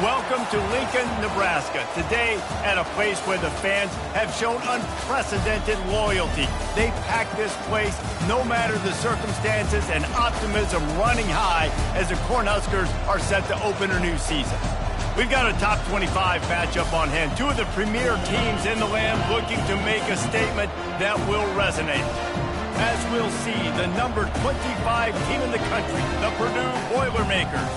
Welcome to Lincoln, Nebraska. Today, at a place where the fans have shown unprecedented loyalty. They pack this place no matter the circumstances, and optimism running high as the Cornhuskers are set to open a new season. We've got a top 25 matchup on hand. Two of the premier teams in the land looking to make a statement that will resonate. As we'll see, the number 25 team in the country, the Purdue Boilermakers,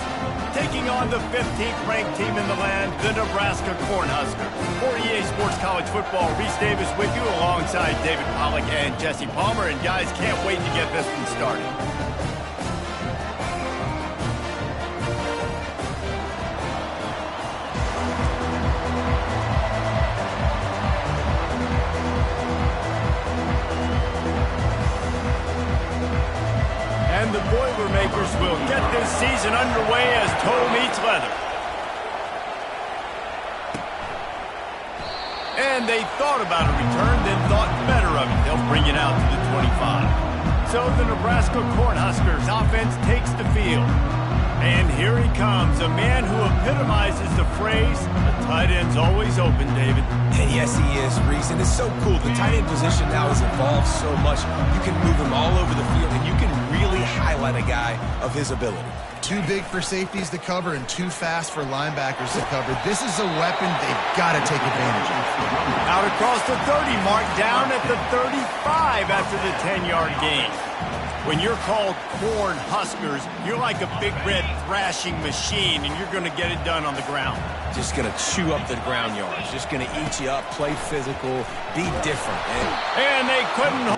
taking on the 15th ranked team in the land, the Nebraska Cornhuskers. For EA Sports College Football, Reese Davis with you alongside David Pollack and Jesse Palmer. And guys, can't wait to get this one started. And the Boilermakers will get this season underway as toe meets leather. And they thought about a return, then thought better of it. They'll bring it out to the 25. So the Nebraska Cornhuskers offense takes the field. And here he comes, a man who epitomizes the phrase, the tight end's always open, David. And yes, he is, Reese. And it's so cool. The tight end position now has evolved so much. You can move him all over the field, and you can really highlight a guy of his ability. Too big for safeties to cover and too fast for linebackers to cover. This is a weapon they've got to take advantage of. Out across the 30 mark, down at the 35 after the 10-yard gain. When you're called Cornhuskers, you're like a big red thrashing machine, and you're going to get it done on the ground. Just going to chew up the ground yards. Just going to eat you up, play physical, be different. And they couldn't.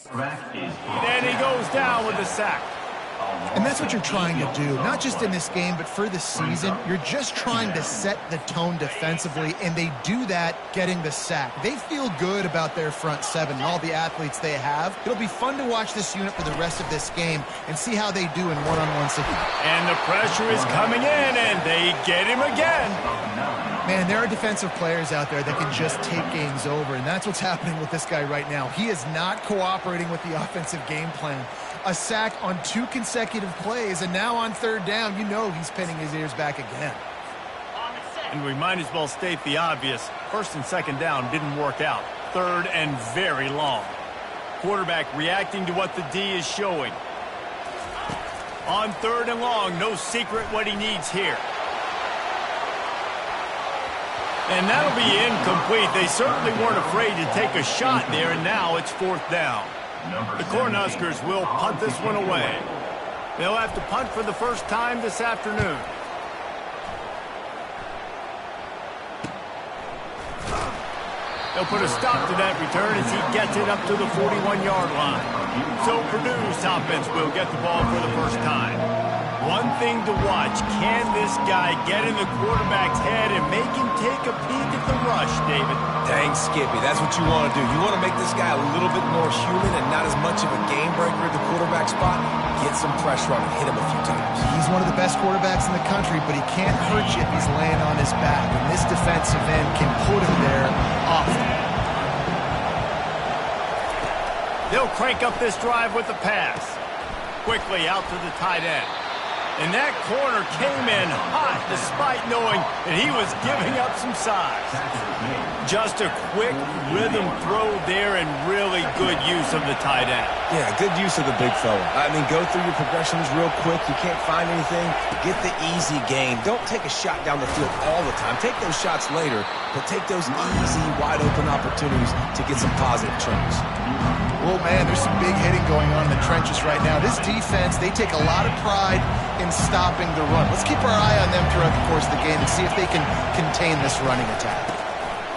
And he goes down with the sack. And that's what you're trying to do, not just in this game, but for the season. You're just trying to set the tone defensively, and they do that getting the sack. They feel good about their front seven and all the athletes they have. It'll be fun to watch this unit for the rest of this game and see how they do in one-on-one situations. And the pressure is coming in, and they get him again. Man, there are defensive players out there that can just take games over, and that's what's happening with this guy right now. He is not cooperating with the offensive game plan. A sack on 2 consecutive plays, and now on 3rd down, you know he's pinning his ears back again. And we might as well state the obvious. 1st and 2nd down didn't work out. 3rd and very long. Quarterback reacting to what the D is showing. On 3rd and long, no secret what he needs here. And that'll be incomplete. They certainly weren't afraid to take a shot there, and now it's 4th down. The Cornhuskers will punt this one away. They'll have to punt for the first time this afternoon. They'll put a stop to that return as he gets it up to the 41-yard line. So Purdue's offense will get the ball for the first time. One thing to watch, can this guy get in the quarterback's head and make him take a peek at the rush, David? Dang, Skippy, that's what you want to do. You want to make this guy a little bit more human and not as much of a game breaker at the quarterback spot. Get some pressure on him, hit him a few times. He's one of the best quarterbacks in the country, but he can't hurt you if he's laying on his back. And this defensive end can put him there often. They'll crank up this drive with the pass. Quickly out to the tight end. And that corner came in hot despite knowing that he was giving up some size. Just a quick rhythm throw there and really good use of the tight end. Yeah, good use of the big fella. I mean, go through your progressions real quick. You can't find anything. Get the easy gain. Don't take a shot down the field all the time. Take those shots later, but take those easy, wide-open opportunities to get some positive turns. Well, man, there's some big hitting going on in the trenches right now. This defense, they take a lot of pride in stopping the run. Let's keep our eye on them throughout the course of the game and see if they can contain this running attack.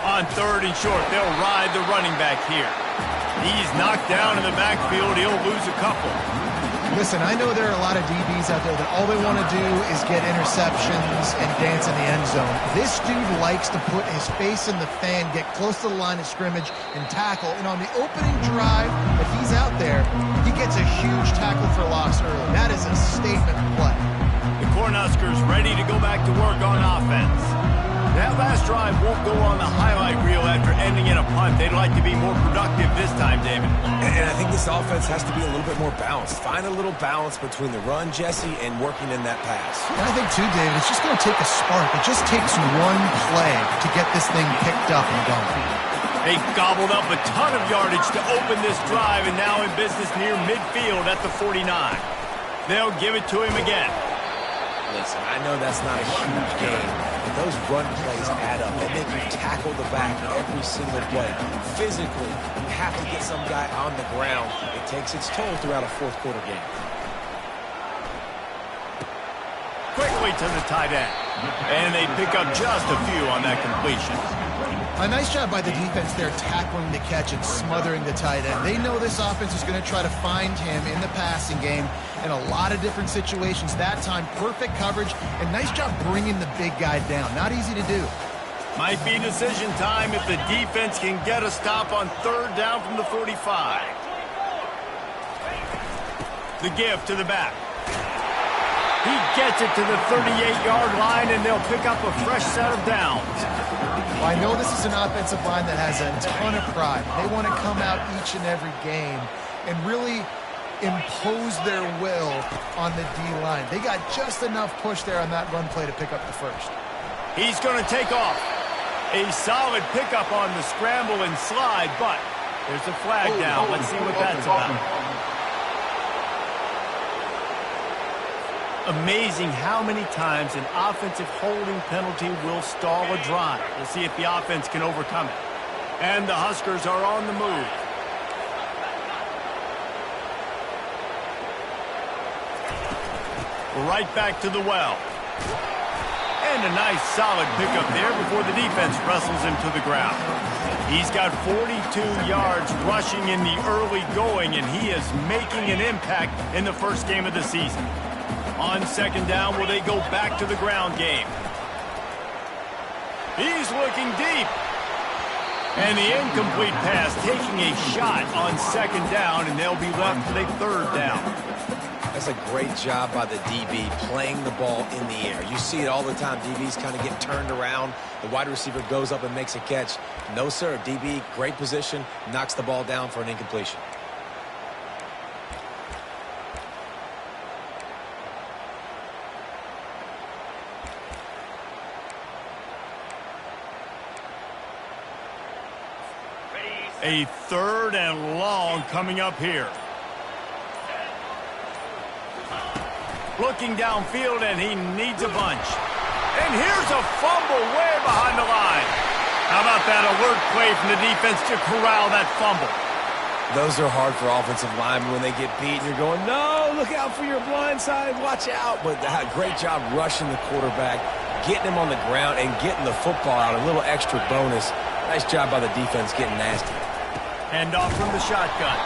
On 3rd and short, they'll ride the running back here. He's knocked down in the backfield. He'll lose a couple. Listen, I know there are a lot of DBs out there that all they want to do is get interceptions and dance in the end zone. This dude likes to put his face in the fan, get close to the line of scrimmage, and tackle. And on the opening drive, if he's out there, he gets a huge tackle for loss early. That is a statement play. The Cornhuskers ready to go back to work on offense. That last drive won't go on the highlight reel after ending in a punt. They'd like to be more productive this time, David. And I think this offense has to be a little bit more balanced. Find a little balance between the run, Jesse, and working in that pass. And I think, too, David, it's just going to take a spark. It just takes one play to get this thing picked up and going. They gobbled up a ton of yardage to open this drive, and now in business near midfield at the 49. They'll give it to him again. Listen, I know that's not a huge game, but those run plays add up. They make you tackle the back every single play. Physically, you have to get some guy on the ground. It takes its toll throughout a 4th quarter game. Quickly to the tight end. And they pick up just a few on that completion. A nice job by the defense there tackling the catch and smothering the tight end. They know this offense is going to try to find him in the passing game in a lot of different situations. That time, perfect coverage, and nice job bringing the big guy down. Not easy to do. Might be decision time if the defense can get a stop on 3rd down from the 45. The give to the back. He gets it to the 38-yard line, and they'll pick up a fresh set of downs. Well, I know this is an offensive line that has a ton of pride. They want to come out each and every game and really impose their will on the D-line. They got just enough push there on that run play to pick up the first. He's going to take off. A solid pickup on the scramble and slide, but there's a flag down. Let's see what that's about. Amazing how many times an offensive holding penalty will stall a drive. We'll see if the offense can overcome it. And the Huskers are on the move. Right back to the well. And a nice solid pickup there before the defense wrestles him to the ground. He's got 42 yards rushing in the early going, and he is making an impact in the first game of the season. On second down, will they go back to the ground game? He's looking deep. And the incomplete pass taking a shot on second down, and they'll be left with a third down. That's a great job by the DB playing the ball in the air. You see it all the time. DBs kind of get turned around. The wide receiver goes up and makes a catch. No, sir. DB, great position, knocks the ball down for an incompletion. A third and long coming up here. Looking downfield, and he needs a bunch. And here's a fumble way behind the line. How about that alert play from the defense to corral that fumble? Those are hard for offensive linemen when they get beat. You're going, no, look out for your blind side, watch out. But great job rushing the quarterback, getting him on the ground, and getting the football out. A little extra bonus. Nice job by the defense getting nasty. Hand off from the shotgun.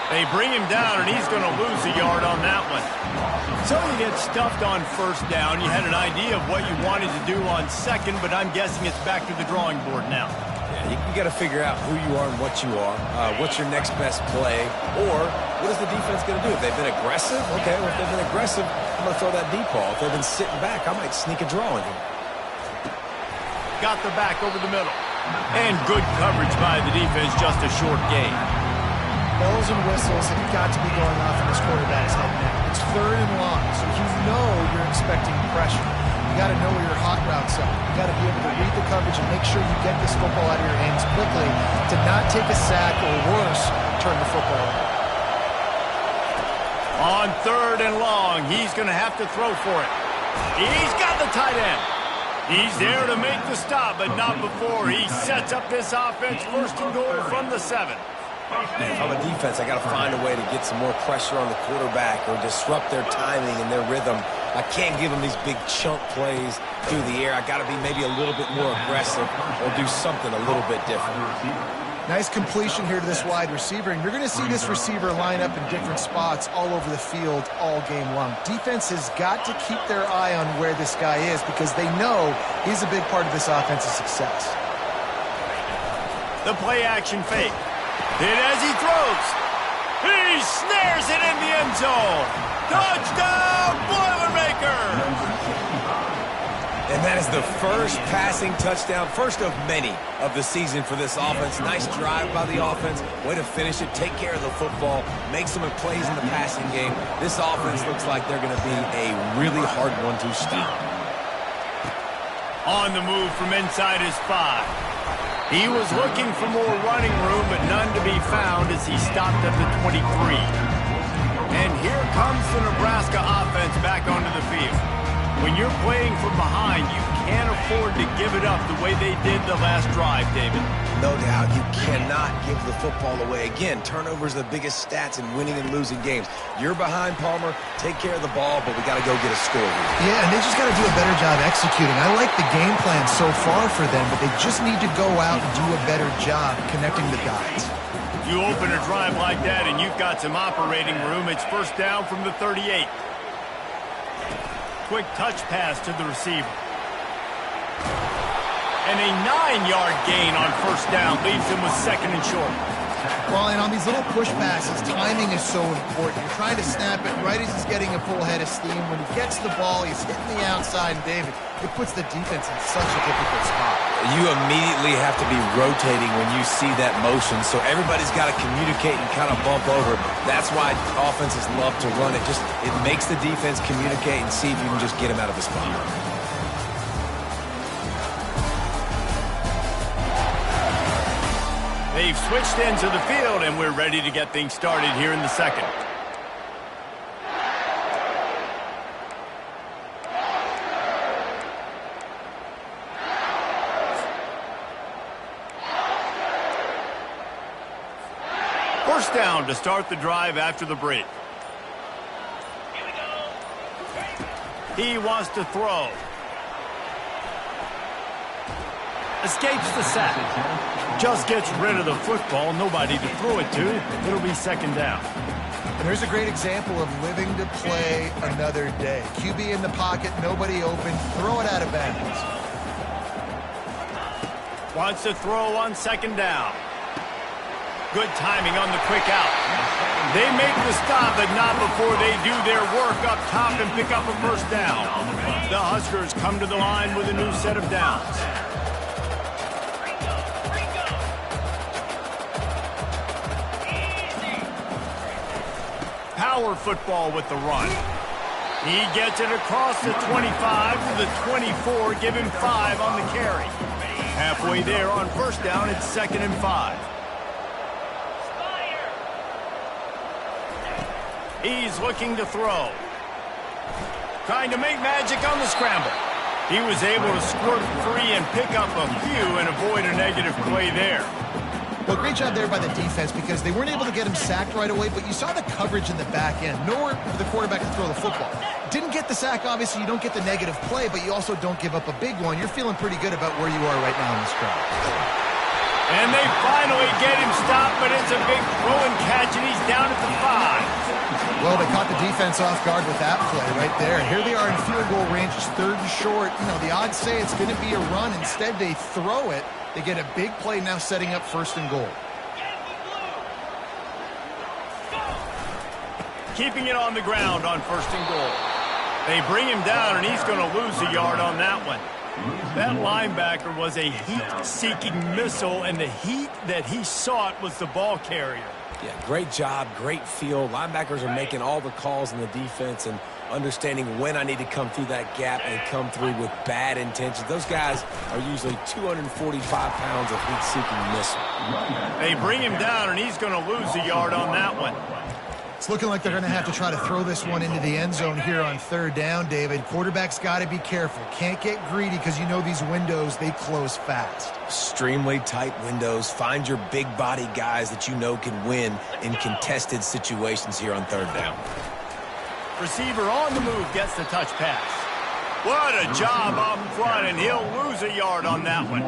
They bring him down, and he's going to lose a yard on that one. So you get stuffed on first down. You had an idea of what you wanted to do on second, but I'm guessing it's back to the drawing board now. Yeah, you got to figure out who you are and what you are. What's your next best play? Or what is the defense going to do? If they've been aggressive, okay, well, if they've been aggressive, I'm going to throw that deep ball. If they've been sitting back, I might sneak a draw in here. Got the back over the middle. And good coverage by the defense, just a short gain. Bells and whistles have got to be going off in this quarterback's head now. It's third and long, so you know you're expecting pressure. You got to know where your hot routes are. You got to be able to read the coverage and make sure you get this football out of your hands quickly to not take a sack or worse, turn the football over. On third and long, he's going to have to throw for it. He's got the tight end. He's there to make the stop, but not before he sets up this offense first and goal from the 7. If I'm a defense, I got to find a way to get some more pressure on the quarterback or disrupt their timing and their rhythm. I can't give them these big chunk plays through the air. I got to be maybe a little bit more aggressive or do something a little bit different. Nice completion here to this wide receiver, and you're going to see this receiver line up in different spots all over the field all game long. Defense has got to keep their eye on where this guy is because they know he's a big part of this offense's success. The play action fake. Hit as he throws. He snares it in the end zone. Touchdown, Boilermaker! And that is the first passing touchdown, first of many of the season for this offense. Nice drive by the offense. Way to finish it, take care of the football, make some plays in the passing game. This offense looks like they're going to be a really hard one to stop. On the move from inside his 5. He was looking for more running room, but none to be found as he stopped at the 23. And here comes the Nebraska offense back onto the field. When you're playing from behind, you can't afford to give it up the way they did the last drive, David. No doubt. You cannot give the football away. Again, turnovers are the biggest stats in winning and losing games. You're behind, Palmer. Take care of the ball, but we got to go get a score here. Yeah, and they just got to do a better job executing. I like the game plan so far for them, but they just need to go out and do a better job connecting the dots. You open a drive like that, and you've got some operating room. It's first down from the 38. Quick touch pass to the receiver. And a 9-yard gain on first down leaves him with second and short. Well, and on these little push passes, timing is so important. You're trying to snap it right as he's getting a full head of steam. When he gets the ball, he's hitting the outside, and David, it puts the defense in such a difficult spot. You immediately have to be rotating when you see that motion, so everybody's got to communicate and kind of bump over. That's why offenses love to run it. It makes the defense communicate and see if you can just get him out of the spot. They've switched into the field, and we're ready to get things started here in the second. First down to start the drive after the break. He wants to throw. Escapes the sack. Just gets rid of the football, nobody to throw it to. It'll be second down. And there's a great example of living to play another day. QB in the pocket, nobody open, throw it out of bounds. Wants to throw on second down. Good timing on the quick out. They make the stop, but not before they do their work up top and pick up a first down. The Huskers come to the line with a new set of downs. Power football with the run. He gets it across the 25 to the 24, give him 5 on the carry. Halfway there on first down, it's 2nd and 5. He's looking to throw. Trying to make magic on the scramble. He was able to squirt free and pick up a few and avoid a negative play there. Well, great job there by the defense because they weren't able to get him sacked right away, but you saw the coverage in the back end. Nowhere for the quarterback to throw the football. Didn't get the sack, obviously. You don't get the negative play, but you also don't give up a big one. You're feeling pretty good about where you are right now in this drive. And they finally get him stopped, but it's a big throw and catch, and he's down at the 5. Well, they caught the defense off guard with that play right there. And here they are in field goal range. It's 3rd and short. You know, the odds say it's going to be a run. Instead, they throw it. They get a big play now setting up 1st and goal. Keeping it on the ground on 1st and goal. They bring him down, and he's going to lose a yard on that one. That linebacker was a heat-seeking missile, and the heat that he sought was the ball carrier. Yeah, great job, great feel. Linebackers are making all the calls in the defense and understanding when I need to come through that gap and come through with bad intentions. Those guys are usually 245 pounds of heat-seeking missile. They bring him down, and he's going to lose a yard on that one. It's looking like they're going to have to try to throw this one into the end zone here on 3rd down, David. Quarterback's got to be careful. Can't get greedy because you know these windows, they close fast. Extremely tight windows. Find your big body guys that you know can win in contested situations here on 3rd down. Receiver on the move gets the touch pass. What a job up front, and he'll lose a yard on that one.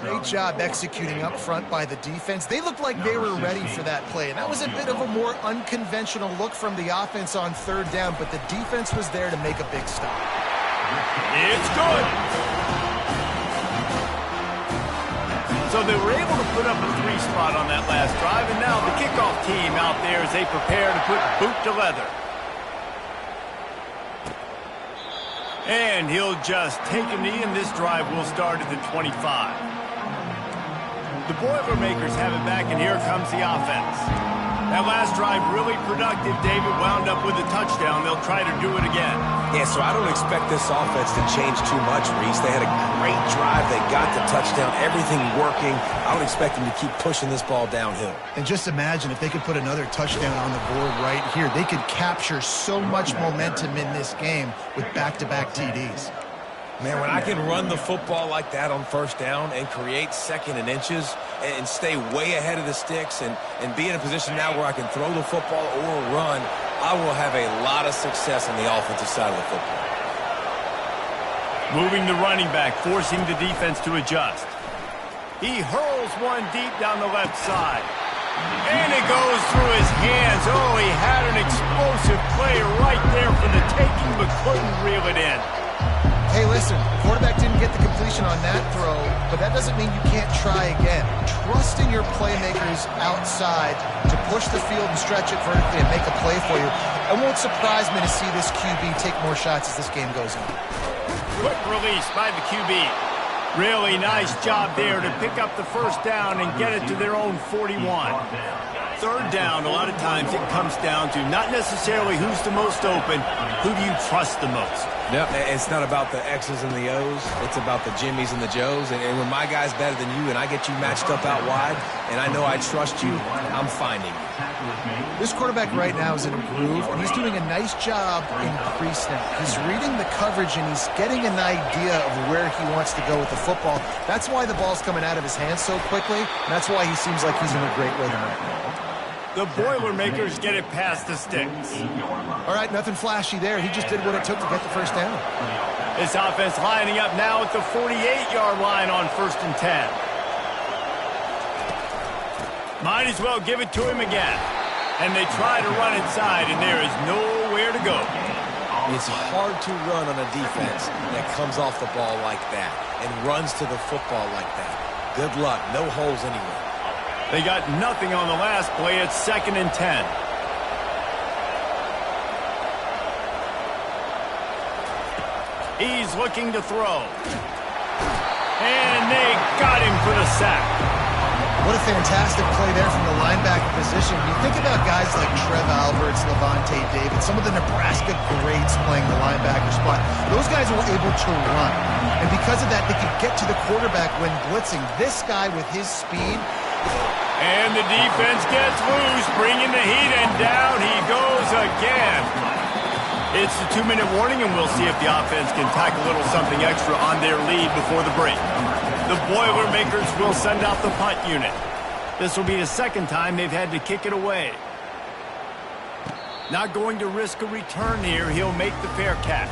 Great job executing up front by the defense. They looked like they were ready for that play, and that was a bit of a more unconventional look from the offense on 3rd down, but the defense was there to make a big stop. It's good. So they were able to put up a 3 spot on that last drive, and now the kickoff team out there as they prepare to put boot to leather. And he'll just take a knee, and this drive will start at the 25. The Boilermakers have it back, and here comes the offense. That last drive really productive. David wound up with a touchdown. They'll try to do it again. Yeah, so I don't expect this offense to change too much, Reese. They had a great drive. They got the touchdown. Everything working. I would expect them to keep pushing this ball downhill. And just imagine if they could put another touchdown on the board right here. They could capture so much momentum in this game with back-to-back TDs. Man, when I can run the football like that on 1st down and create 2nd and inches and stay way ahead of the sticks and be in a position now where I can throw the football or run, I will have a lot of success on the offensive side of the football. Moving the running back, forcing the defense to adjust. He hurls one deep down the left side. And it goes through his hands. Oh, he had an explosive play right there for the taking, but couldn't reel it in. Hey, listen, the quarterback didn't get the completion on that throw, but that doesn't mean you can't try again. Trust in your playmakers outside to push the field and stretch it vertically and make a play for you. It won't surprise me to see this QB take more shots as this game goes on. Quick release by the QB. Really nice job there to pick up the first down and get it to their own 41. Third down, a lot of times it comes down to not necessarily who's the most open, who do you trust the most? Yep, it's not about the X's and the O's. It's about the Jimmies and the Joes. And when my guy's better than you and I get you matched up out wide and I know I trust you, I'm finding you. This quarterback right now is in a groove, and he's doing a nice job in pre-snap. He's reading the coverage, and he's getting an idea of where he wants to go with the football. That's why the ball's coming out of his hands so quickly, and that's why he seems like he's in a great rhythm right now. The Boilermakers get it past the sticks. All right, nothing flashy there. He just did what it took to get the first down. This offense lining up now at the 48-yard line on 1st and 10. Might as well give it to him again. And they try to run inside, and there is nowhere to go. It's hard to run on a defense that comes off the ball like that and runs to the football like that. Good luck. No holes anywhere. They got nothing on the last play. It's 2nd and 10. He's looking to throw. And they got him for the sack. What a fantastic play there from the linebacker position. You think about guys like Trev Alberts, Levante David, some of the Nebraska greats playing the linebacker spot. Those guys were able to run. And because of that, they could get to the quarterback when blitzing. This guy with his speed. And the defense gets loose, bringing the heat, and down he goes again. It's the 2-minute warning, and we'll see if the offense can tack a little something extra on their lead before the break. The Boilermakers will send out the punt unit. This will be the second time they've had to kick it away. Not going to risk a return here. He'll make the fair catch.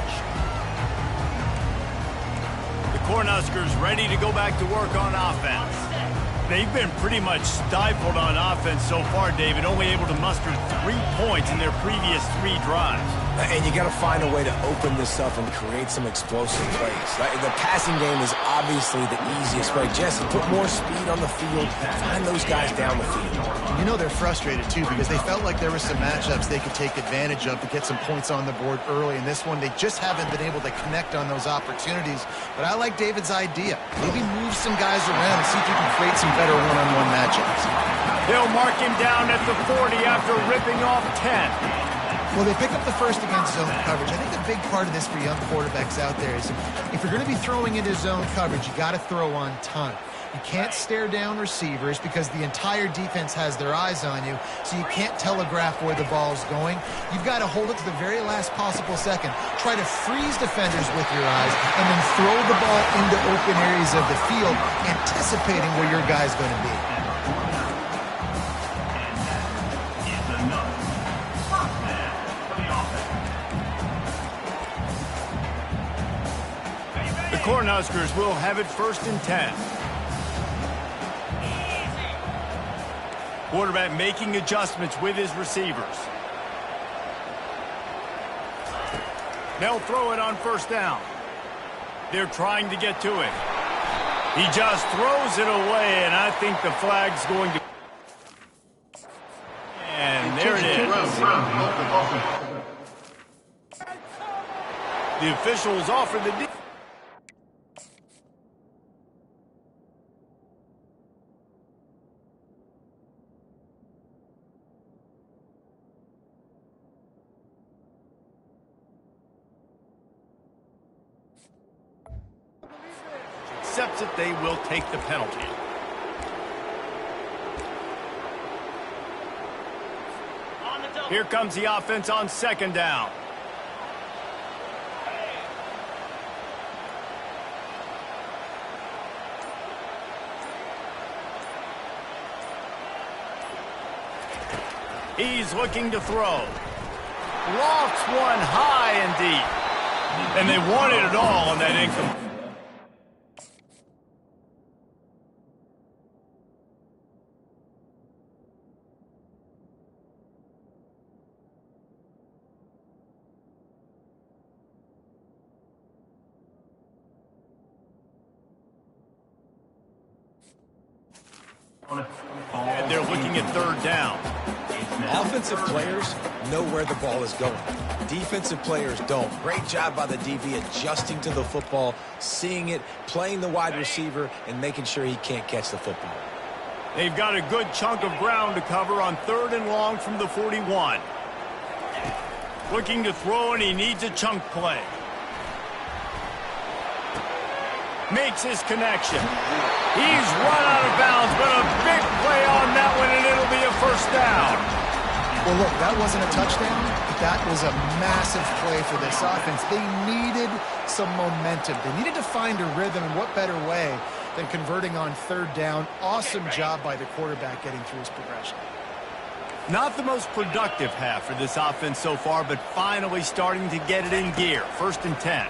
The Cornhuskers ready to go back to work on offense. They've been pretty much stifled on offense so far, David, only able to muster 3 points in their previous 3 drives. And you got to find a way to open this up and create some explosive plays. The passing game is obviously the easiest way. Jesse, put more speed on the field. Find those guys down the field. You know they're frustrated, too, because they felt like there were some matchups they could take advantage of to get some points on the board early. In this one, they just haven't been able to connect on those opportunities. But I like David's idea. Maybe move some guys around and see if you can create some better one-on-one matchups. They'll mark him down at the 40 after ripping off 10. Well, they pick up the first against zone coverage. I think a big part of this for young quarterbacks out there is if you're going to be throwing into zone coverage, you got to throw on time. You can't stare down receivers because the entire defense has their eyes on you, so you can't telegraph where the ball's going. You've got to hold it to the very last possible second. Try to freeze defenders with your eyes and then throw the ball into open areas of the field, anticipating where your guy's going to be. The Cornhuskers will have it 1st and 10. Quarterback making adjustments with his receivers. They'll throw it on 1st down. They're trying to get to it. He just throws it away, and I think the flag's going to... And there it is. The officials offer the... accepts it, they will take the penalty. Here comes the offense on 2nd down. He's looking to throw. Lofts one high and deep. And they wanted it all on that incomplete. And they're looking at 3rd down. Offensive players know where the ball is going. Defensive players don't. Great job by the DB adjusting to the football, seeing it, playing the wide receiver, and making sure he can't catch the football. They've got a good chunk of ground to cover on 3rd and long from the 41. Looking to throw, and he needs a chunk play. Makes his connection. He's run out of bounds, but a big play on that one, and it'll be a first down. Well, look, that wasn't a touchdown. That was a massive play for this offense. They needed some momentum. They needed to find a rhythm, and what better way than converting on 3rd down. Awesome job by the quarterback getting through his progression. Not the most productive half for this offense so far, but finally starting to get it in gear. 1st and 10.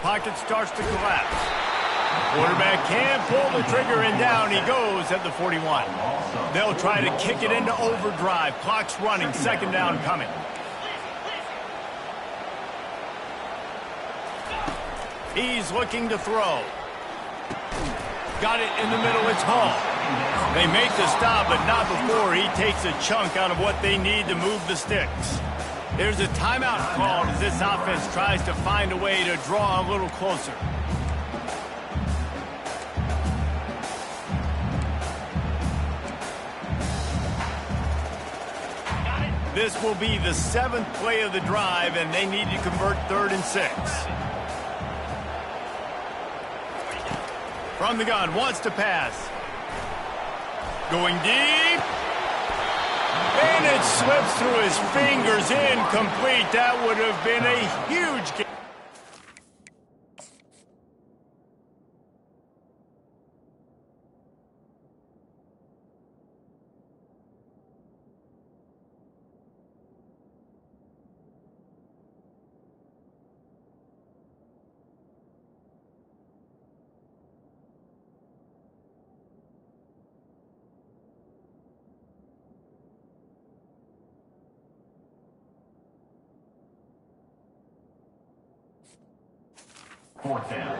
Pocket starts to collapse. Quarterback can't pull the trigger, and down he goes at the 41. They'll try to kick it into overdrive. Clock's running. 2nd down coming. He's looking to throw. Got it in the middle. It's Hall. They make the stop, but not before he takes a chunk out of what they need to move the sticks. There's a timeout called as this offense tries to find a way to draw a little closer. This will be the 7th play of the drive, and they need to convert 3rd and 6. From the gun, wants to pass. Going deep. And it slips through his fingers, incomplete. That would have been a huge game. Fourth down.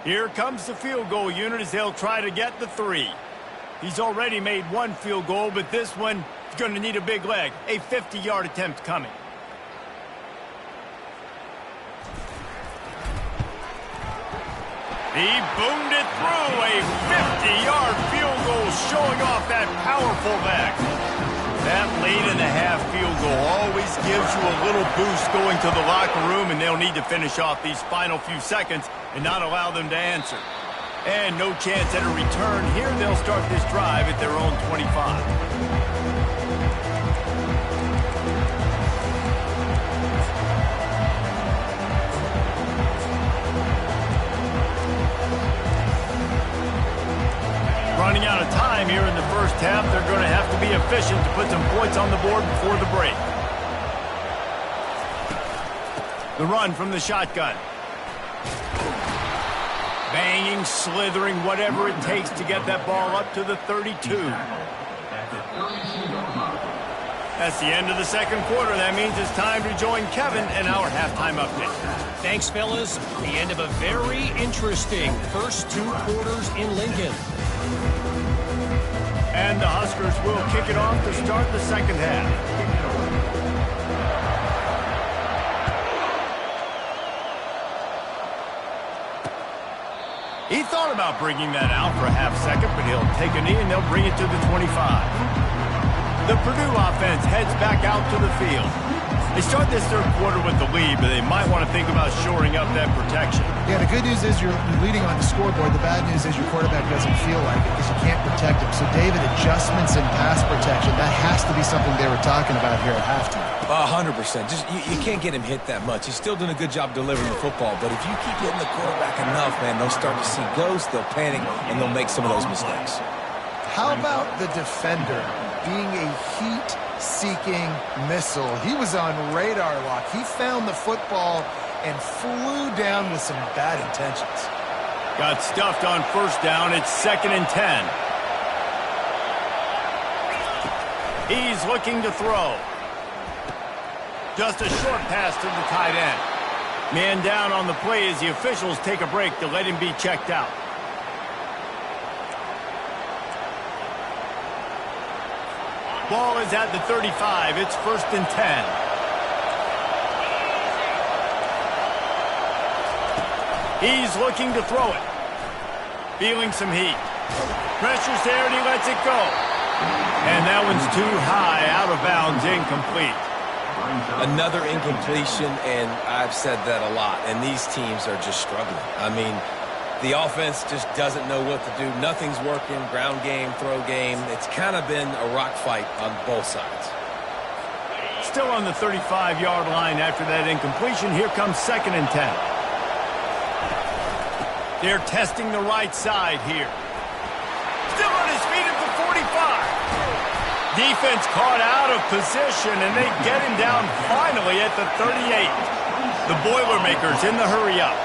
Here comes the field goal unit as they'll try to get the 3. He's already made 1 field goal, but this one is going to need a big leg. A 50-yard attempt coming. He boomed it through. A 50-yard field goal showing off that powerful leg. That late in the half field goal always gives you a little boost going to the locker room, and they'll need to finish off these final few seconds and not allow them to answer. And no chance at a return. Here they'll start this drive at their own 25. Running out of time here in the first half. They're going to have to be efficient to put some points on the board before the break. The run from the shotgun. Banging, slithering, whatever it takes to get that ball up to the 32. That's the end of the second quarter. That means it's time to join Kevin in our halftime update. Thanks, fellas. The end of a very interesting first 2 quarters in Lincoln. And the Huskers will kick it off to start the second half. He thought about bringing that out for a half second, but he'll take a knee and they'll bring it to the 25. The Purdue offense heads back out to the field. They start this third quarter with the lead, but they might want to think about shoring up that protection. Yeah, the good news is you're leading on the scoreboard. The bad news is your quarterback doesn't feel like it because you can't protect him. So, David, adjustments in pass protection, that has to be something they were talking about here at halftime. 100%. Just you can't get him hit that much. He's still doing a good job delivering the football, but if you keep hitting the quarterback enough, man, they'll start to see ghosts, they'll panic, and they'll make some of those mistakes. How about the defender being a heat-seeking missile? He was on radar lock. He found the football and flew down with some bad intentions. Got stuffed on first down. It's 2nd and 10. He's looking to throw. Just a short pass to the tight end. Man down on the play as the officials take a break to let him be checked out. Ball is at the 35. It's 1st and 10. He's looking to throw it. Feeling some heat. Pressure's there and he lets it go. And that one's too high, out of bounds, incomplete. Another incompletion, and I've said that a lot, and these teams are just struggling. I mean, the offense just doesn't know what to do. Nothing's working. Ground game, throw game. It's kind of been a rock fight on both sides. Still on the 35-yard line after that incompletion. Here comes 2nd and 10. They're testing the right side here. Still on his feet at the 45. Defense caught out of position, and they get him down finally at the 38. The Boilermakers in the hurry-up.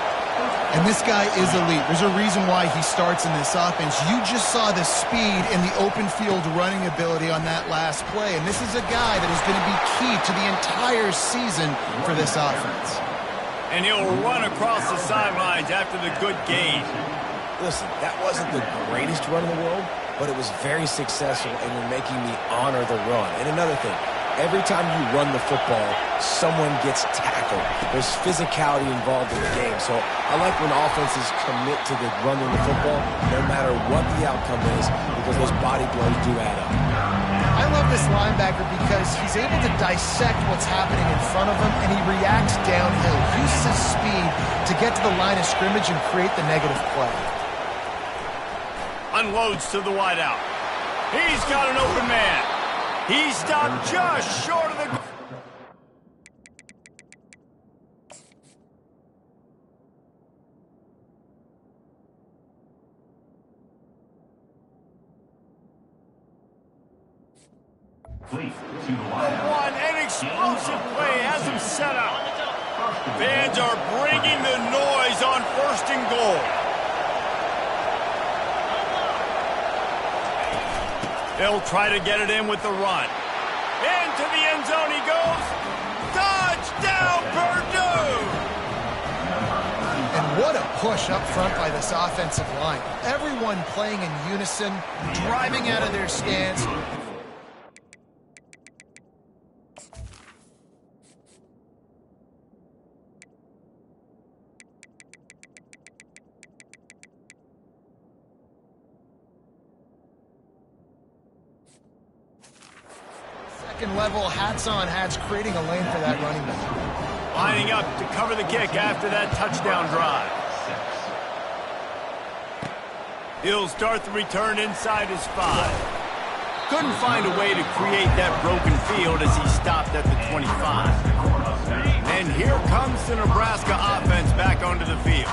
And this guy is elite. There's a reason why he starts in this offense. You just saw the speed and the open field running ability on that last play. And this is a guy that is going to be key to the entire season for this offense. And he'll run across the sidelines after the good gain. Listen, that wasn't the greatest run in the world, but it was very successful, and you're making me honor the run. And another thing, every time you run the football, someone gets tackled. There's physicality involved in the game. So I like when offenses commit to the running the football, no matter what the outcome is, because those body blows do add up. I love this linebacker because he's able to dissect what's happening in front of him, and he reacts downhill. He uses his speed to get to the line of scrimmage and create the negative play. Unloads to the wideout. He's got an open man. He stopped just short of the goal. One, an explosive play has him set up. Fans are bringing the noise on 1st and goal. They'll try to get it in with the run. Into the end zone he goes. Touchdown, Purdue! And what a push up front by this offensive line. Everyone playing in unison, driving out of their stance. Level, hats on hats, creating a lane for that running back. Lining up to cover the kick after that touchdown drive. He'll start the return inside his 5. Couldn't find a way to create that broken field as he stopped at the 25. And here comes the Nebraska offense back onto the field.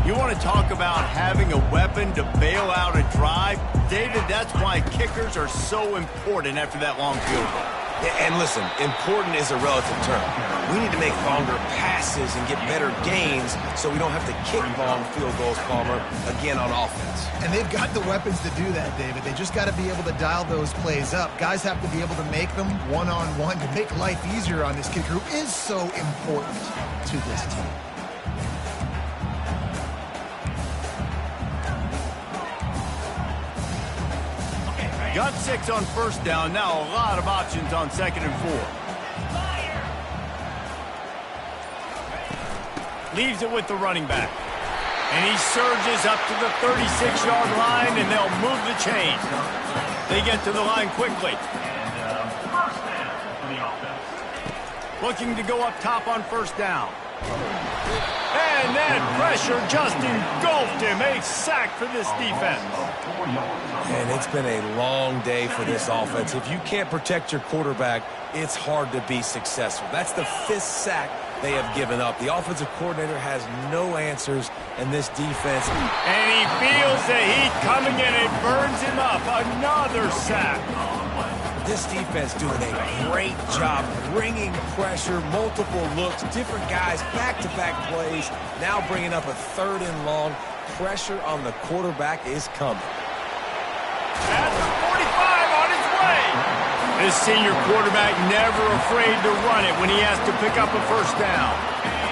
You want to talk about having a weapon to bail out a drive? David, that's why kickers are so important after that long field goal. And listen, important is a relative term. We need to make longer passes and get better gains so we don't have to kick long field goals, Palmer, again on offense. And they've got the weapons to do that, David. They just got to be able to dial those plays up. Guys have to be able to make them one-on-one to make life easier on this kicker who is so important to this team. Got 6 on first down. Now a lot of options on 2nd and 4. Leaves it with the running back. And he surges up to the 36-yard line, and they'll move the chains. They get to the line quickly. Looking to go up top on first down. And then pressure just engulfed him. A sack for this defense. And it's been a long day for this offense. If you can't protect your quarterback, it's hard to be successful. That's the 5th sack they have given up. The offensive coordinator has no answers, and this defense... And he feels the heat coming in. It burns him up. Another sack. This defense doing a great job bringing pressure, multiple looks, different guys, back-to-back plays, now bringing up a 3rd and long. Pressure on the quarterback is coming. At the 45 on his way. This senior quarterback never afraid to run it when he has to pick up a first down.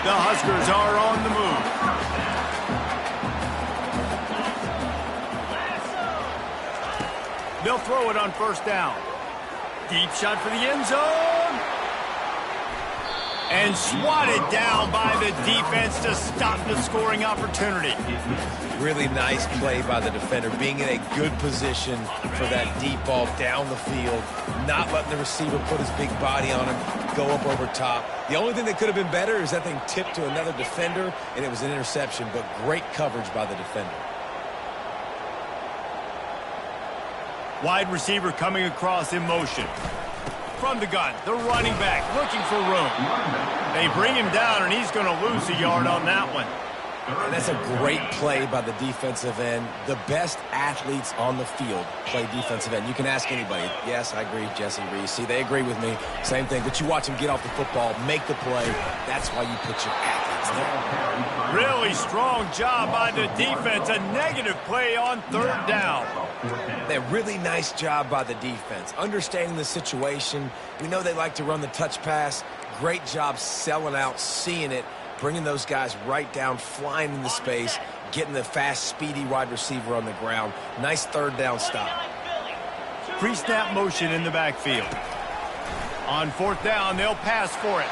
The Huskers are on the move. They'll throw it on first down. Deep shot for the end zone. And swatted down by the defense to stop the scoring opportunity. Really nice play by the defender, being in a good position for that deep ball down the field, not letting the receiver put his big body on him, go up over top. The only thing that could have been better is that thing tipped to another defender, and it was an interception, but great coverage by the defender. Wide receiver coming across in motion. From the gun, the running back looking for room. They bring him down, and he's going to lose a yard on that one. And that's a great play by the defensive end. The best athletes on the field play defensive end. You can ask anybody. Yes, I agree, Jesse Reese. See, they agree with me. Same thing. But you watch him get off the football, make the play. That's why you put your athletes there. Really strong job by the defense. A negative play on 3rd down. A really nice job by the defense. Understanding the situation. We know they like to run the touch pass. Great job selling out, seeing it, bringing those guys right down, flying into space, getting the fast, speedy wide receiver on the ground. Nice 3rd down stop. Pre-snap motion in the backfield. On 4th down, they'll pass for it.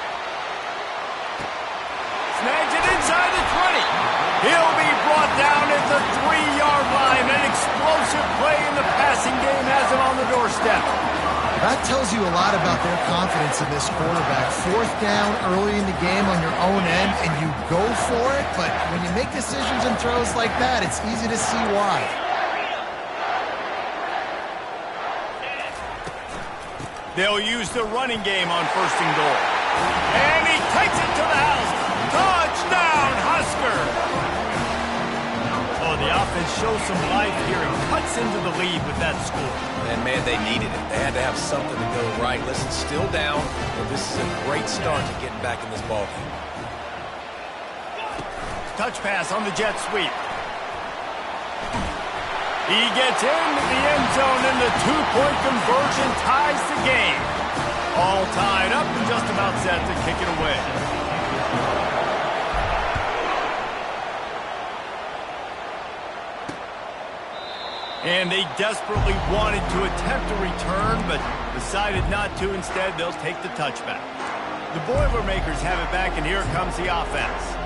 Snags it inside the 20. He'll be brought down at the 3-yard line. An explosive play in the passing game has him on the doorstep. That tells you a lot about their confidence in this quarterback. 4th down early in the game on your own end, and you go for it. But when you make decisions and throws like that, it's easy to see why. They'll use the running game on 1st and goal. And he takes it to the house. Touchdown, Husker! Oh, the offense shows some life here and cuts into the lead with that score. And, man, they needed it. They had to have something to go right. Listen, still down, but this is a great start to getting back in this ballgame. Touch pass on the jet sweep. He gets into the end zone, and the 2-point conversion ties the game. All tied up and just about set to kick it away. And they desperately wanted to attempt a return, but decided not to. Instead, they'll take the touchback. The Boilermakers have it back, and here comes the offense.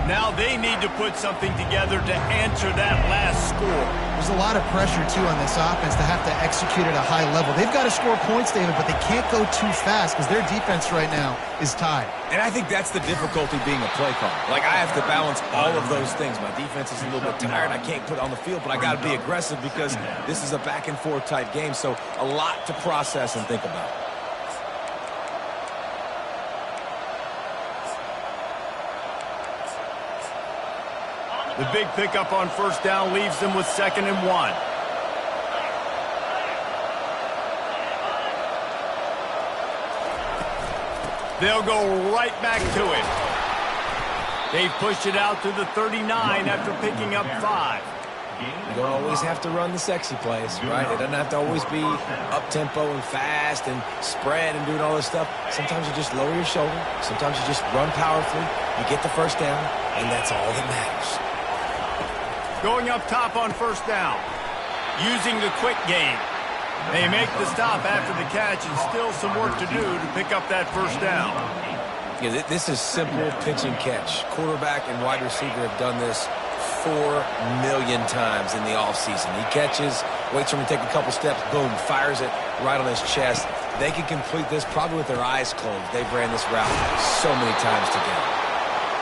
Now they need to put something together to answer that last score. There's a lot of pressure, too, on this offense to have to execute at a high level. They've got to score points, David, but they can't go too fast because their defense right now is tied. And I think that's the difficulty being a play caller. Like, I have to balance all of those things. My defense is a little bit tired. I can't put it on the field, but I got to be aggressive because this is a back-and-forth type game, so a lot to process and think about. The big pickup on 1st down leaves them with 2nd and 1. They'll go right back to it. They pushed it out to the 39 after picking up 5. You don't always have to run the sexy plays, right? It doesn't have to always be up-tempo and fast and spread and doing all this stuff. Sometimes you just lower your shoulder. Sometimes you just run powerfully. You get the 1st down, and that's all that matters. Going up top on 1st down. Using the quick game. They make the stop after the catch, and still some work to do to pick up that 1st down. Yeah, this is simple pitch and catch. Quarterback and wide receiver have done this 4 million times in the offseason. He catches, waits for him to take a couple steps, boom, fires it right on his chest. They can complete this probably with their eyes closed. They've ran this route so many times together.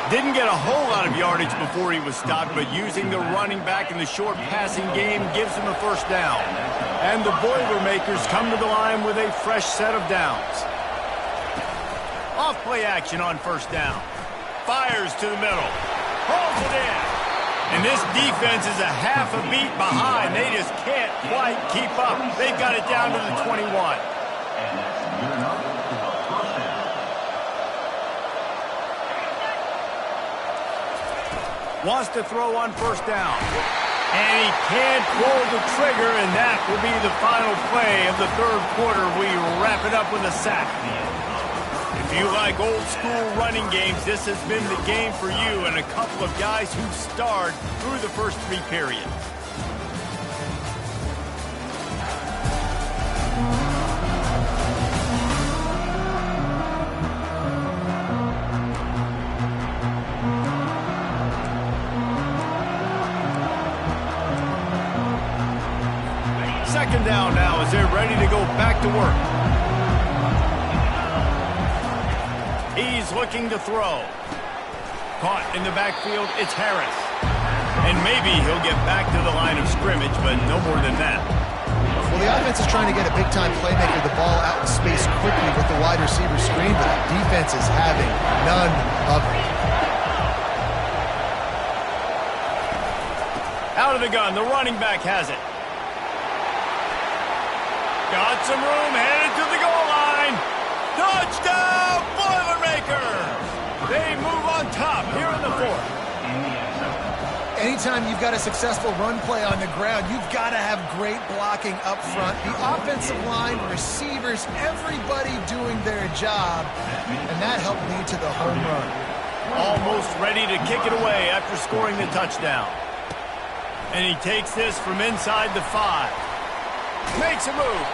Didn't get a whole lot of yardage before he was stopped, but using the running back in the short passing game gives him a first down. And the Boilermakers come to the line with a fresh set of downs. Off play action on first down. Fires to the middle. Pulls it in. And this defense is a half a beat behind. They just can't quite keep up. They've got it down to the 21. Wants to throw on first down. And he can't pull the trigger, and that will be the final play of the third quarter. We wrap it up with a sack. If you like old school running games, this has been the game for you and a couple of guys who starred through the first 3 periods. Second down now as they're ready to go back to work. He's looking to throw. Caught in the backfield, it's Harris. And maybe he'll get back to the line of scrimmage, but no more than that. Well, the offense is trying to get a big-time playmaker the ball out in space quickly with the wide receiver screen, but the defense is having none of it. Out of the gun, the running back has it. Got some room, headed to the goal line. Touchdown, Boilermakers! They move on top here in the fourth. Anytime you've got a successful run play on the ground, you've got to have great blocking up front. The offensive line, receivers, everybody doing their job, and that helped lead to the home run. Almost ready to kick it away after scoring the touchdown. And he takes this from inside the 5. Makes a move.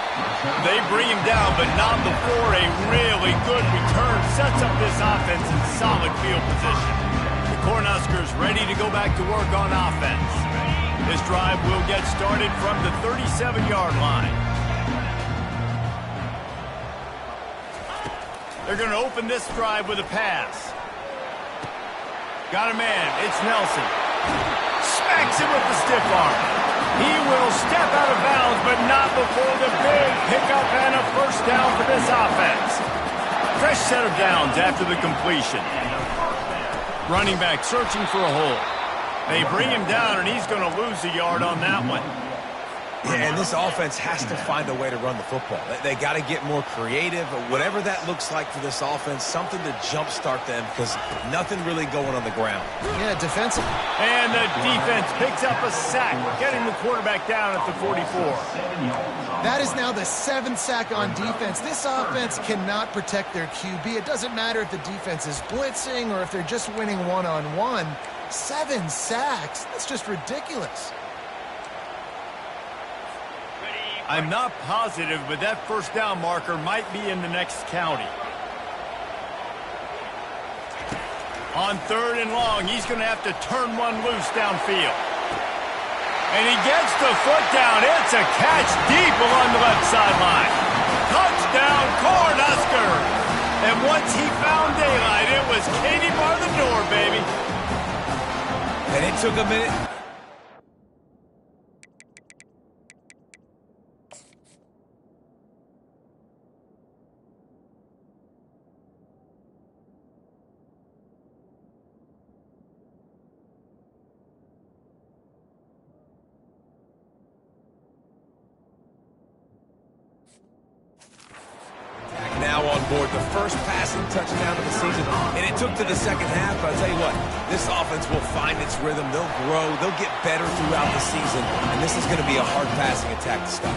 They bring him down, but not before a really good return sets up this offense in solid field position. The Cornhuskers ready to go back to work on offense. This drive will get started from the 37-yard line. They're going to open this drive with a pass. Got a man. It's Nelson. Smacks him with the stiff arm. He will step out of bounds, but not before the big pickup and a first down for this offense. Fresh set of downs after the completion. Running back searching for a hole. They bring him down, and he's going to lose a yard on that one. Yeah, and this offense has to find a way to run the football. They got to get more creative, whatever that looks like for this offense, something to jumpstart them because nothing really going on the ground. Yeah, defensive. And the defense picks up a sack, getting the quarterback down at the 44. That is now the 7th sack on defense. This offense cannot protect their QB. It doesn't matter if the defense is blitzing or if they're just winning one-on-one. 7 sacks, that's just ridiculous. I'm not positive, but that first down marker might be in the next county. On 3rd and long, he's going to have to turn one loose downfield. And he gets the foot down. It's a catch deep along the left sideline. Touchdown, Cornhuskers! And once he found daylight, it was Katie bar the door, baby. And it took a minute. Board, the first passing touchdown of the season, and it took to the second half, but I'll tell you what, this offense will find its rhythm, they'll grow, they'll get better throughout the season, and this is going to be a hard passing attack to stop.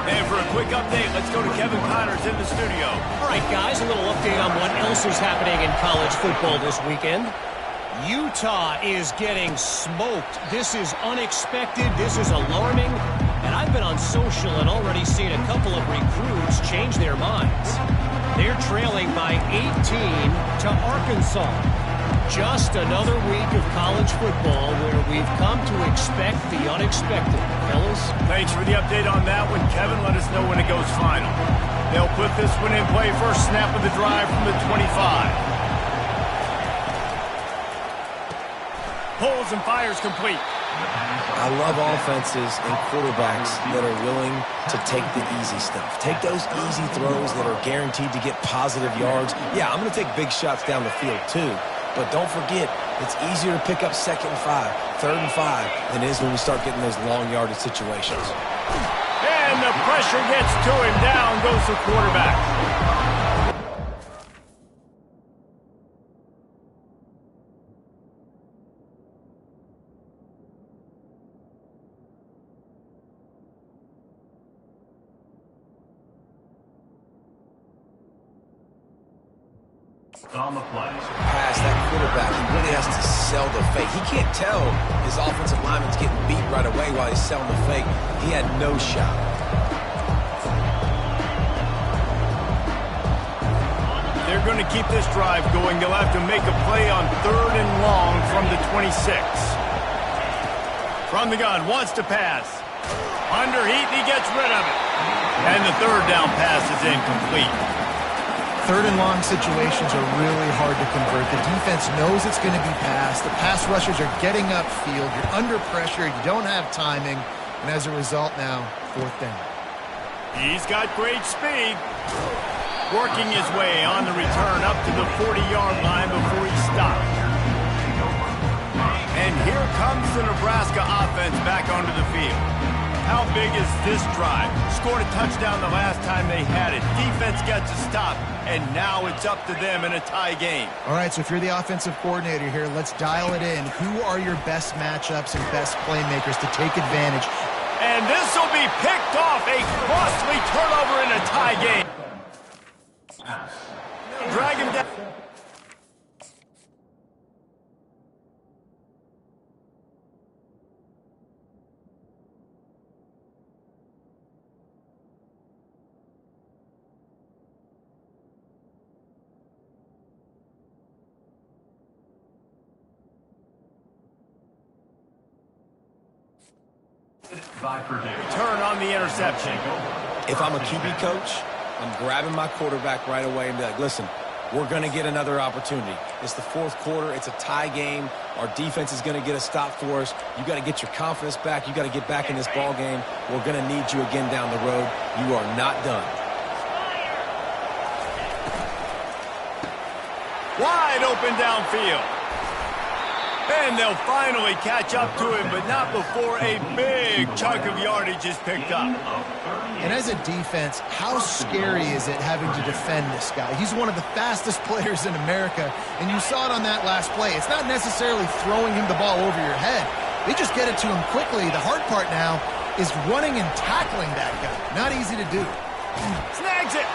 And for a quick update, let's go to Kevin Connors in the studio. All right, guys, a little update on what else is happening in college football this weekend. Utah is getting smoked. This is unexpected, this is alarming, and I've been on social and already seen a couple of recruits change their minds. They're trailing by 18 to Arkansas. Just another week of college football where we've come to expect the unexpected. Fellas? Thanks for the update on that one, Kevin. Let us know when it goes final. They'll put this one in play. First snap of the drive from the 25. Pulls and fires complete. I love offenses and quarterbacks that are willing to take the easy stuff. Take those easy throws that are guaranteed to get positive yards. Yeah, I'm going to take big shots down the field too. But don't forget, it's easier to pick up 2nd and 5, 3rd and 5 than it is when we start getting those long yardage situations. And the pressure gets to him. Down goes the quarterback. On the play. Pass, that quarterback, he really has to sell the fake. He can't tell his offensive lineman's getting beat right away while he's selling the fake. He had no shot. They're going to keep this drive going. They'll have to make a play on 3rd and long from the 26. From the gun, wants to pass. Under heat, he gets rid of it. And the 3rd down pass is incomplete. 3rd and long situations are really hard to convert. The defense knows it's going to be passed. The pass rushers are getting upfield. You're under pressure. You don't have timing. And as a result now, 4th down. He's got great speed. Working his way on the return up to the 40-yard line before he stopped. And here comes the Nebraska offense back onto the field. How big is this drive? Scored a touchdown the last time they had it. Defense got to stop, and now it's up to them in a tie game. All right, so if you're the offensive coordinator here, let's dial it in. Who are your best matchups and best playmakers to take advantage? And this will be picked off. A costly turnover in a tie game. Drag him down. By Purdue. Turn on the interception. If I'm a QB coach, I'm grabbing my quarterback right away and be like, listen, we're going to get another opportunity. It's the 4th quarter. It's a tie game. Our defense is going to get a stop for us. You got to get your confidence back. You got to get back in this ball game. We're going to need you again down the road. You are not done. Wide open downfield. And they'll finally catch up to him, but not before a big chunk of yardage is picked up. And as a defense, how scary is it having to defend this guy? He's one of the fastest players in America, and you saw it on that last play. It's not necessarily throwing him the ball over your head. They just get it to him quickly. The hard part now is running and tackling that guy. Not easy to do. Snags it.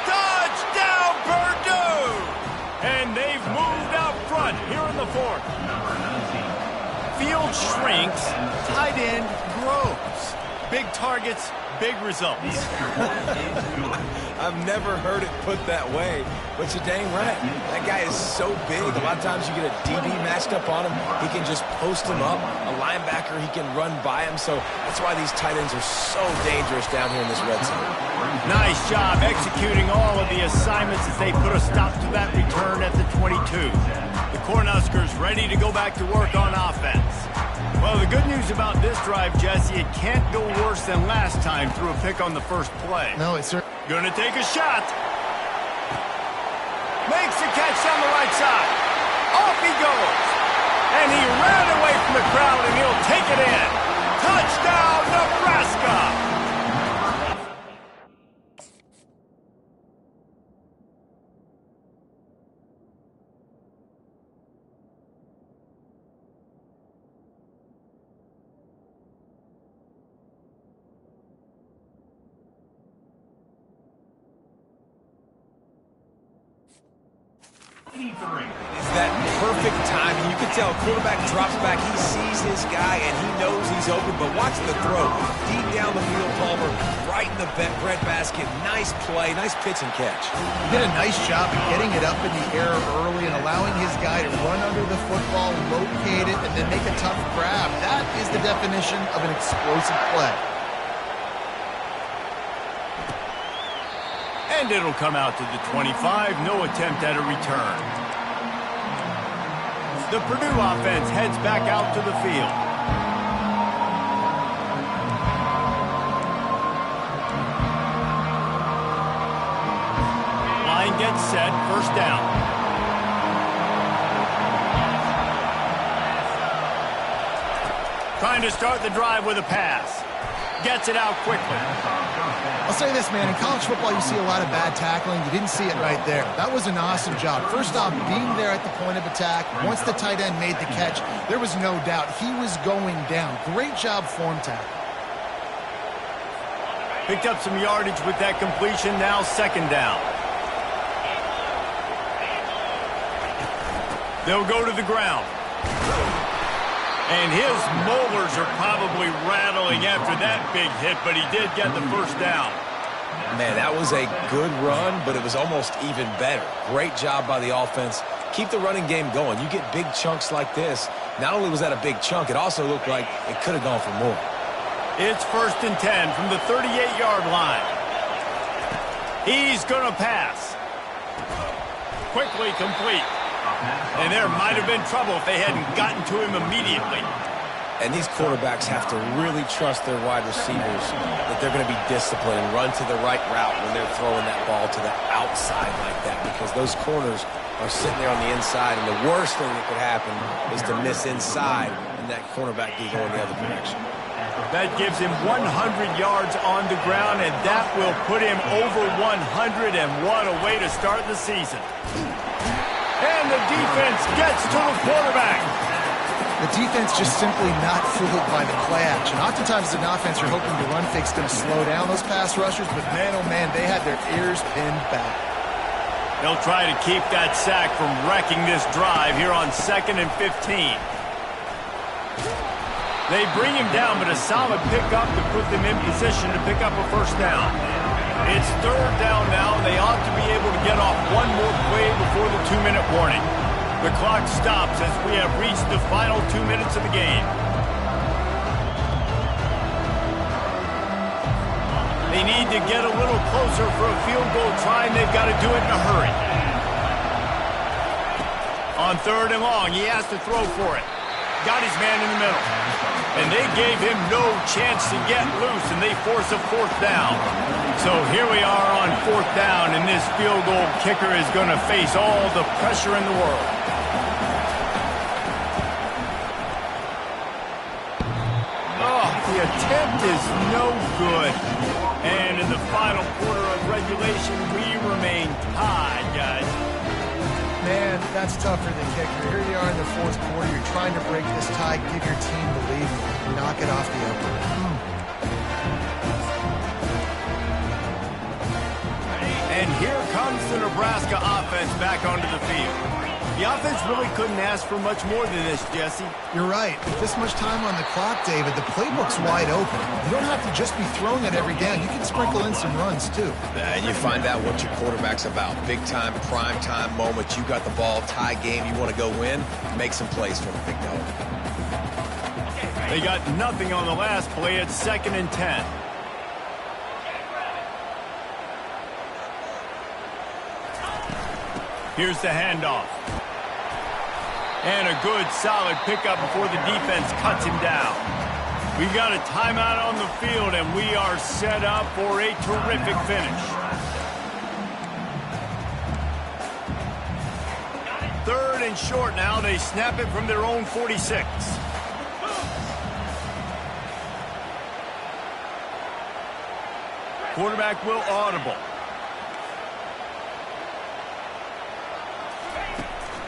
Touchdown, Purdue! And they've moved out front here in the 4th. Field shrinks, tight end grows. Big targets, big results. I've never heard it put that way, but you're dang right. That guy is so big. A lot of times you get a DB matched up on him. He can just post him up. A linebacker, he can run by him. So that's why these tight ends are so dangerous down here in this red zone. Nice job executing all of the assignments as they put a stop to that return at the 22. The Cornhuskers ready to go back to work on offense. Well, the good news about this drive, Jesse, it can't go worse than last time through a pick on the first play. No, it's certainly Gonna take a shot. Makes the catch down the right side. Off he goes. And he ran away from the crowd, and he'll take it in. Touchdown, Nebraska! that perfect timing. You can tell quarterback drops back. He sees his guy, and he knows he's open. But watch the throw. Deep down the field, Palmer, right in the bread basket. Nice play, nice pitch and catch. He did a nice job of getting it up in the air early and allowing his guy to run under the football, locate it, and then make a tough grab. That is the definition of an explosive play. And it'll come out to the 25. No attempt at a return. The Purdue offense heads back out to the field. Line gets set. First down. Trying to start the drive with a pass. Gets it out quickly. I'll say this, man. In college football, you see a lot of bad tackling. You didn't see it right there. That was an awesome job. First off, being there at the point of attack. Once the tight end made the catch, there was no doubt he was going down. Great job form tackle. Picked up some yardage with that completion. Now second down. They'll go to the ground. And his molars are probably rattling after that big hit, but he did get the first down. Man, that was a good run, but it was almost even better. Great job by the offense. Keep the running game going. You get big chunks like this. Not only was that a big chunk, it also looked like it could have gone for more. It's 1st and 10 from the 38-yard line. He's going to pass. Quickly complete. And there might have been trouble if they hadn't gotten to him immediately. And these quarterbacks have to really trust their wide receivers that they're going to be disciplined and run to the right route when they're throwing that ball to the outside like that, because those corners are sitting there on the inside, and the worst thing that could happen is to miss inside and that cornerback be going the other direction. That gives him 100 yards on the ground, and that will put him over 100, and what a way to start the season. And the defense gets to the quarterback. The defense just simply not fooled by the play action. Oftentimes, as an offense, you're hoping the run fake's going to slow down those pass rushers, but man, oh man, they had their ears pinned back. They'll try to keep that sack from wrecking this drive here on 2nd and 15. They bring him down, but a solid pickup to put them in position to pick up a first down. It's 3rd down now, and they ought to be able to get off one more play before the 2-minute warning. The clock stops as we have reached the final 2 minutes of the game. They need to get a little closer for a field goal try, and they've got to do it in a hurry. On 3rd and long, he has to throw for it. Got his man in the middle. And they gave him no chance to get loose, and they force a 4th down. So here we are on 4th down, and this field goal kicker is going to face all the pressure in the world. Oh, the attempt is no good. And in the final quarter of regulation, we remain tied, guys. Man, that's tougher than kicker. Here you are in the 4th quarter. You're trying to break this tie, give your team the lead, and knock it off the upper. And here comes the Nebraska offense back onto the field. The offense really couldn't ask for much more than this, Jesse. You're right. With this much time on the clock, David, the playbook's wide open. You don't have to just be throwing it every down. You can sprinkle in some runs, too. And you find out what your quarterback's about. Big-time, prime-time moments. You got the ball, tie game, you want to go win, make some plays for the big dog. They got nothing on the last play. It's 2nd and 10. Here's the handoff. And a good, solid pickup before the defense cuts him down. We've got a timeout on the field, and we are set up for a terrific finish. 3rd and short now. They snap it from their own 46. Quarterback will audible.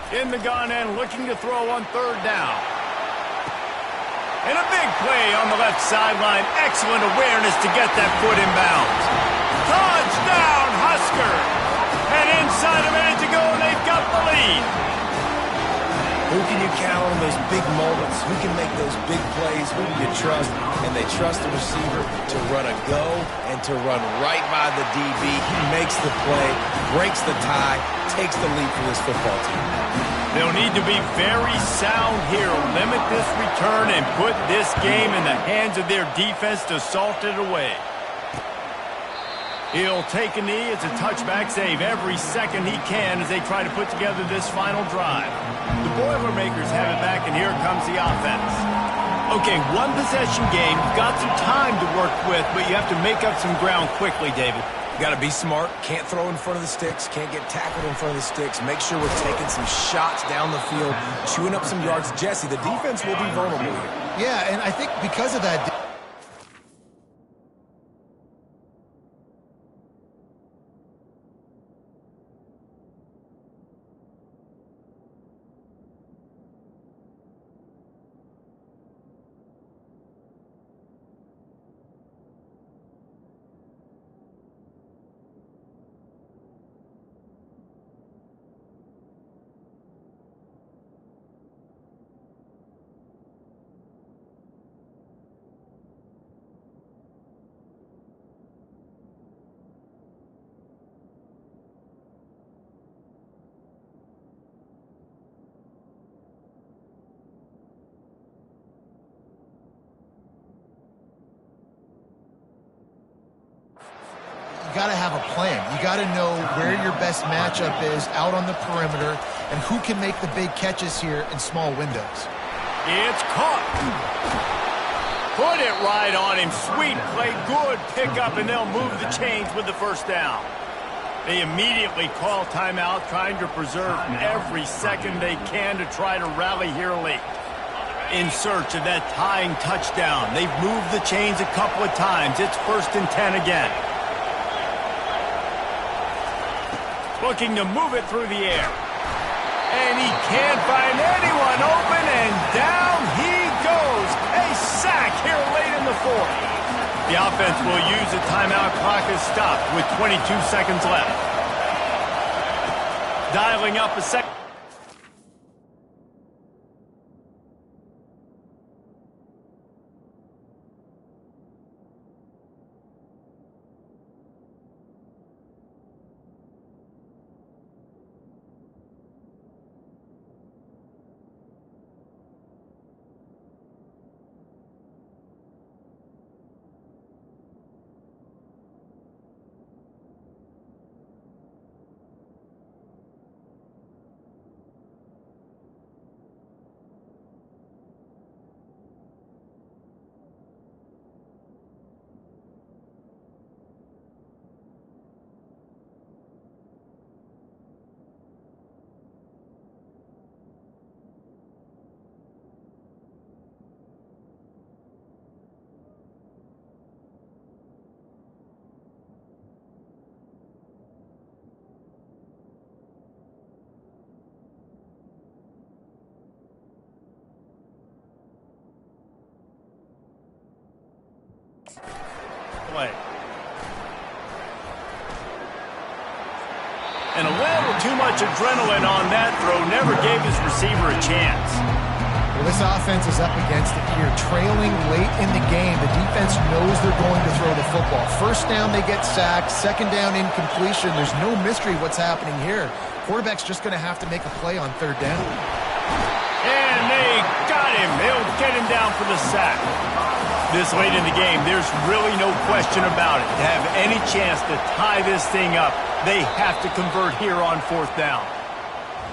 In the gun and looking to throw on 3rd down. And a big play on the left sideline. Excellent awareness to get that foot in bounds. Touchdown, Husker! And inside a minute to go, they've got the lead. Who can you count on those big moments? Who can make those big plays? Who do you trust? And they trust the receiver to run a go and to run right by the DB. He makes the play, breaks the tie, takes the lead for this football team. They'll need to be very sound here. Limit this return and put this game in the hands of their defense to salt it away. He'll take a knee. It's a touchback save every second he can as they try to put together this final drive. The Boilermakers have it back, and here comes the offense. Okay, one possession game. You've got some time to work with, but you have to make up some ground quickly, David. Got to be smart. Can't throw in front of the sticks. Can't get tackled in front of the sticks. Make sure we're taking some shots down the field, chewing up some yards. Jesse, the defense will be vulnerable here. Yeah, and I think because of that, you got to have a plan. You got to know where your best matchup is out on the perimeter and who can make the big catches here in small windows. It's caught. Put it right on him. Sweet play, good pickup, and they'll move the chains with the first down. They immediately call timeout, trying to preserve every second they can to try to rally here late. In search of that tying touchdown. They've moved the chains a couple of times. It's 1st and 10 again. Looking to move it through the air. And he can't find anyone open, and down he goes. A sack here late in the 4th. The offense will use the timeout. Clock is stopped with 22 seconds left. Dialing up a second. Play. And a little too much adrenaline on that throw. Never gave his receiver a chance. Well, this offense is up against it here. Trailing late in the game, the defense knows they're going to throw the football. First down, they get sacked. Second down, incompletion. There's no mystery what's happening here. Quarterback's just going to have to make a play on 3rd down. And they got him. They'll get him down for the sack. This late in the game, there's really no question about it. To have any chance to tie this thing up, they have to convert here on 4th down.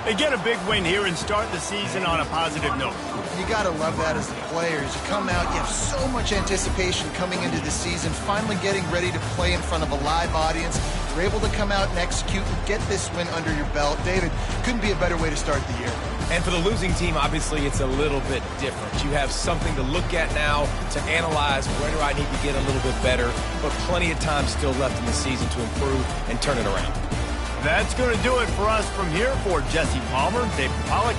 They get a big win here and start the season on a positive note. You got to love that as the players. You come out, you have so much anticipation coming into the season, finally getting ready to play in front of a live audience. You're able to come out and execute and get this win under your belt. David, couldn't be a better way to start the year. And for the losing team, obviously, it's a little bit different. You have something to look at now, to analyze where do I need to get a little bit better, but plenty of time still left in the season to improve and turn it around. That's going to do it for us from here. For Jesse Palmer, David Pollack.